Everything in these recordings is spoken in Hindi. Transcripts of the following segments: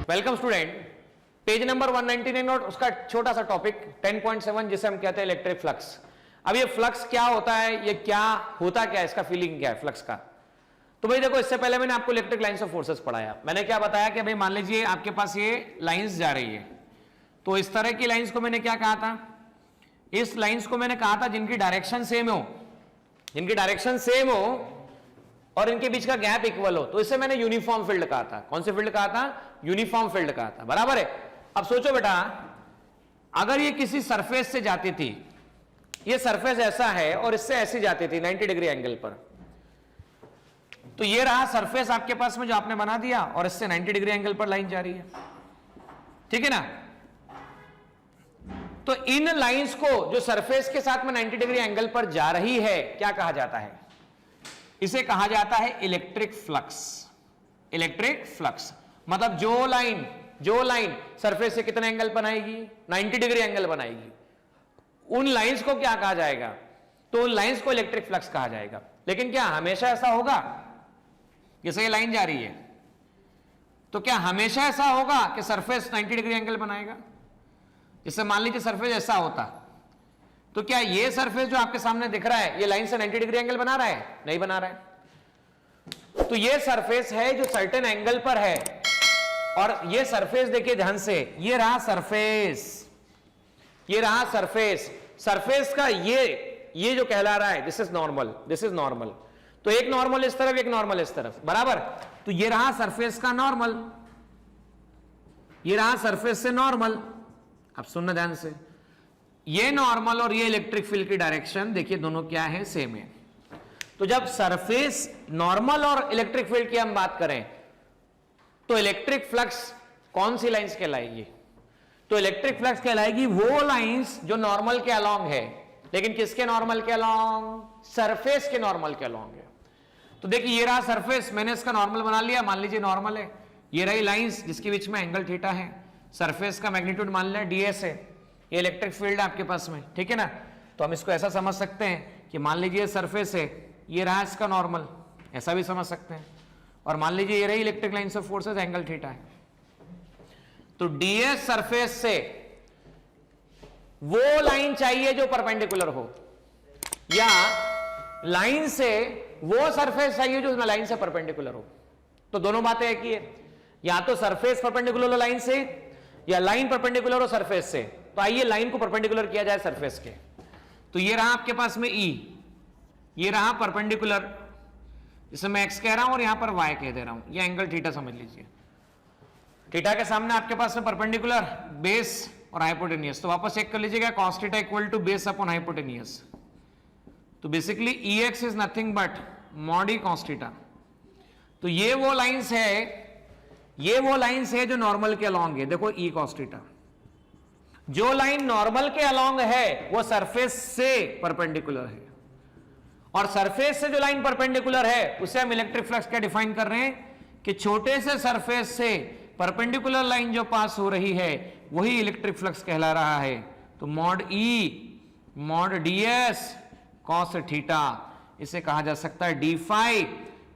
वेलकम स्टूडेंट, पेज नंबर 199 और उसका छोटा सा टॉपिक 10.7 जिसे हम कहते हैं इलेक्ट्रिक फ्लक्स। अब ये फ्लक्स क्या होता है, ये क्या होता क्या है, इसका फीलिंग क्या है फ्लक्स का। तो भाई देखो, इससे पहले मैंने आपको इलेक्ट्रिक लाइंस ऑफ फोर्सेस पढ़ाया। मैंने क्या बताया कि भाई मान लीजिए आपके पास ये लाइंस जा रही है, तो इस तरह की लाइंस को मैंने क्या कहा था, इस लाइंस को मैंने कहा था जिनकी डायरेक्शन सेम हो, जिनकी डायरेक्शन सेम हो और इनके बीच का गैप इक्वल हो, तो इसे मैंने यूनिफॉर्म फील्ड कहा था। कौन से फील्ड कहा था? यूनिफॉर्म फील्ड कहा था, बराबर है। अब सोचो बेटा, अगर ये किसी सरफेस से जाती थी, ये सरफेस ऐसा है और इससे ऐसी जाती थी 90 डिग्री एंगल पर, तो ये रहा सरफेस आपके पास में जो आपने बना दिया और इससे 90 डिग्री एंगल पर लाइन जा रही है, ठीक है ना। तो इन लाइंस को जो सरफेस के साथ में 90 डिग्री एंगल पर जा रही है, क्या कहा जाता है? इसे कहा जाता है इलेक्ट्रिक फ्लक्स। इलेक्ट्रिक फ्लक्स मतलब जो लाइन सरफेस से कितने एंगल बनाएगी? 90 डिग्री एंगल बनाएगी। उन लाइंस को क्या कहा जाएगा? तो उन लाइंस को इलेक्ट्रिक फ्लक्स कहा जाएगा। लेकिन क्या हमेशा ऐसा होगा? जैसे ये लाइन जा रही है, तो क्या हमेशा ऐसा होगा कि सरफेस 90 डिग्री एंगल बनाएगा? जैसे मान लीजिए सरफेस ऐसा होता, तो क्या ये सरफेस जो आपके सामने दिख रहा है, ये लाइन से 90 डिग्री एंगल बना रहा है? नहीं बना रहा है। तो ये सरफेस है जो सर्टेन एंगल पर है, और ये सरफेस देखिए ध्यान से, ये रहा सरफेस, ये रहा सरफेस। सरफेस का ये जो कहला रहा है, this is normal, this is normal. तो एक नॉर्मल इस तरफ, एक नॉर्मल इस तरफ, बराबर। तो ये रहा सरफेस का नॉर्मल, ये रहा सरफेस से नॉर्मल। अब सुनना ध्यान से, ये नॉर्मल और ये इलेक्ट्रिक फील्ड की डायरेक्शन देखिए दोनों क्या है? सेम है। तो जब सरफेस नॉर्मल और इलेक्ट्रिक फील्ड की हम बात करें, तो इलेक्ट्रिक फ्लक्स कौन सी लाइंस कहलाएगी? तो इलेक्ट्रिक फ्लक्स कहलाएगी वो लाइंस जो नॉर्मल के अलोंग है। लेकिन किसके नॉर्मल के अलोंग? सरफेस के नॉर्मल के अलोंग है। तो देखिए ये रहा सरफेस, मैंने इसका नॉर्मल बना लिया, मान लीजिए नॉर्मल है। ये रही लाइंस जिसके बीच में एंगल थीटा है, सरफेस का मैग्नीट्यूड मान लिया ds है, ये इलेक्ट्रिक फील्ड है आपके पास में, ठीक है ना। तो हम इसको ऐसा समझ सकते हैं कि मान लीजिए सरफेस है, ये रहा इसका नॉर्मल, ऐसा भी समझ सकते हैं। और मान लीजिए ये रही electric lines of forces, angle theta है। तो ds सरफेस से वो लाइन चाहिए जो परपेंडिकुलर हो, या लाइन से वो सरफेस चाहिए जो लाइन से परपेंडिकुलर हो। तो दोनों बातें एक ही है, या तो सरफेस परपेंडिकुलर हो लाइन से, या लाइन परपेंडिकुलर हो सरफेस से। तो आइए लाइन को परपेंडिकुलर किया जाए सरफेस के। तो ये रहा आपके पास में E, ये रहा परपेंडिकुलर, जिसे मैं x कह रहा हूं और यहां पर y कह दे रहा हूं। ये एंगल थीटा समझ लीजिए। थीटा के सामने आपके पास में परपेंडिकुलर, बेस और हाइपोटेनियस। तो वापस चेक कर लीजिएगा, cos theta equal to base upon hypotenuse. तो basically Ex is nothing but mod E cos theta. तो ये वो लाइंस है, ये वो लाइंस है जो नॉर्मल के अलोंग है। देखो E cos थीटा, जो लाइन नॉर्मल के अलोंग है वो सरफेस से परपेंडिकुलर है, और सरफेस से जो लाइन परपेंडिकुलर है उसे हम इलेक्ट्रिक फ्लक्स क्या डिफाइन कर रहे हैं कि छोटे से सरफेस से परपेंडिकुलर लाइन जो पास हो रही है वही इलेक्ट्रिक फ्लक्स कहला रहा है। तो mod E mod ds cos थीटा, इसे कहा जा सकता है d phi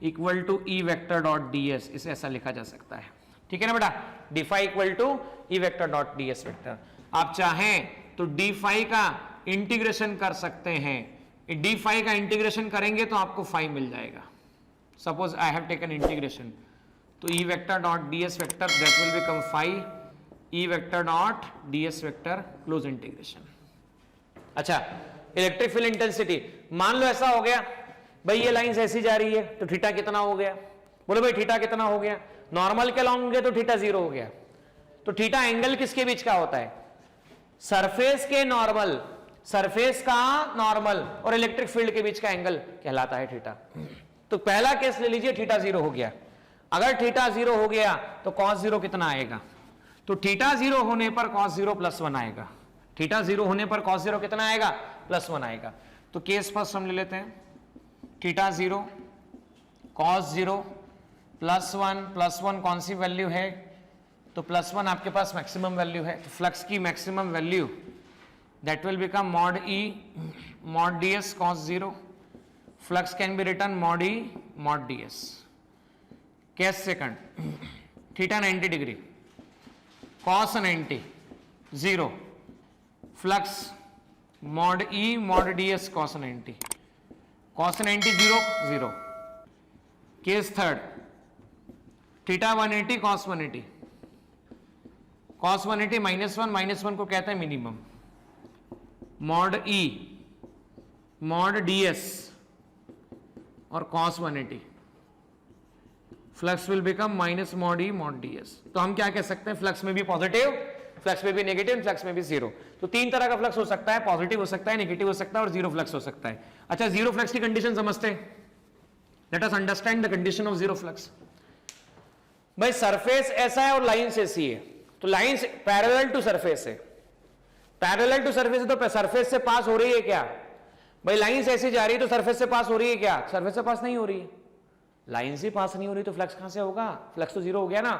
equal to E vector dot ds, इसे ऐसा लिखा जा सकता है, ठीक है ना बेटा। d phi equal to E vector dot ds vector. आप चाहें तो d फाई का इंटीग्रेशन कर सकते हैं, d फाई का इंटीग्रेशन करेंगे तो आपको फाई मिल जाएगा। Suppose I have taken integration, तो E vector dot ds vector that will become phi E vector dot ds vector close integration. अच्छा, इलेक्ट्रिक फील्ड इंटेंसिटी मान लो ऐसा हो गया, भाई ये लाइंस ऐसी जा रही है, तो थीटा कितना हो गया? बोलो भाई थीटा कितना हो गया? नॉर्मल के अलोंग गए तो थीटा 0 हो गया। तो थीटा एंगल किसके बीच का होता है? सरफेस के नॉर्मल, सरफेस का नॉर्मल और इलेक्ट्रिक फील्ड के बीच का एंगल कहलाता है थीटा। तो पहला केस ले लीजिए, थीटा 0 हो गया। अगर थीटा 0 हो गया तो cos 0 कितना आएगा? तो थीटा 0 होने पर cos 0 प्लस 1 आएगा। थीटा 0 होने पर cos 0 कितना आएगा? प्लस 1 आएगा। तो केस फर्स्ट हम ले लेते हैं, थीटा 0 cos 0 प्लस 1 कौन सी वैल्यू है? तो प्लस 1 आपके पास मैक्सिमम वैल्यू है। तो फ्लक्स की maximum value that will become mod E mod ds cos 0। Flux can be written mod E mod ds। Case second, theta 90 degree, cos 90 0, flux mod E mod ds cos 90, cos 90 0 0. Case third, theta 180 cos 180, cos 180 -1 को कहते हैं minimum, mod E mod ds और cos 180, flux will become minus mod E mod ds. तो हम क्या कह सकते हैं, फ्लक्स में भी पॉजिटिव, फ्लक्स में भी नेगेटिव, फ्लक्स में भी जीरो. तो तीन तरह का फ्लक्स हो सकता है, पॉजिटिव हो सकता है, नेगेटिव हो सकता है और जीरो फ्लक्स हो सकता है. अच्छा, जीरो फ्लक्स की कंडीशन समझते हैं. Let us understand the condition of zero flux. भाई सरफेस ऐसा है और लाइन ऐसी है, तो लाइन पैरेलल टू सरफेस है, पैरेलल टू सरफेस है, तो सरफेस से पास हो रही है क्या? भाई लाइन ऐसी जा रही है तो सरफेस से पास हो रही है क्या? सरफेस से पास नहीं हो रही है. लाइन से पास नहीं हो रही तो फ्लक्स कहां से होगा? फ्लक्स तो जीरो हो गया ना.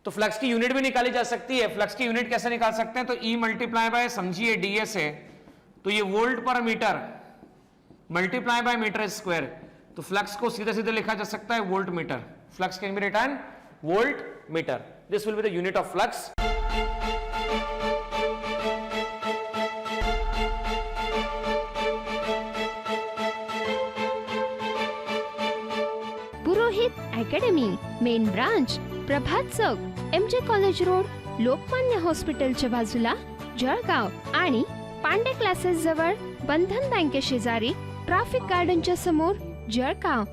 तो फ्लक्स की यूनिट भी निकाली जा सकती है. फ्लक्स की यूनिट कैसे निकाल सकते हैं? तो E मल्टीप्लाई बाय, समझिए ds है, तो ये वोल्ट पर meter multiply by meter square. तो फ्लक्स को सीधे सीधे लिखा जा सकता है volt meter. Flux can be written volt meter. This will be the unit of flux. Purohit academy, main branch Prabhat Chowk, MJ college road, Lokmanya हॉस्पिटलच्या बाजूला, जळगाव. आणि पांडे क्लासेस जवळ, बंधन बँके शेजारी, ट्रॅफिक गार्डनच्या समोर, जळगाव.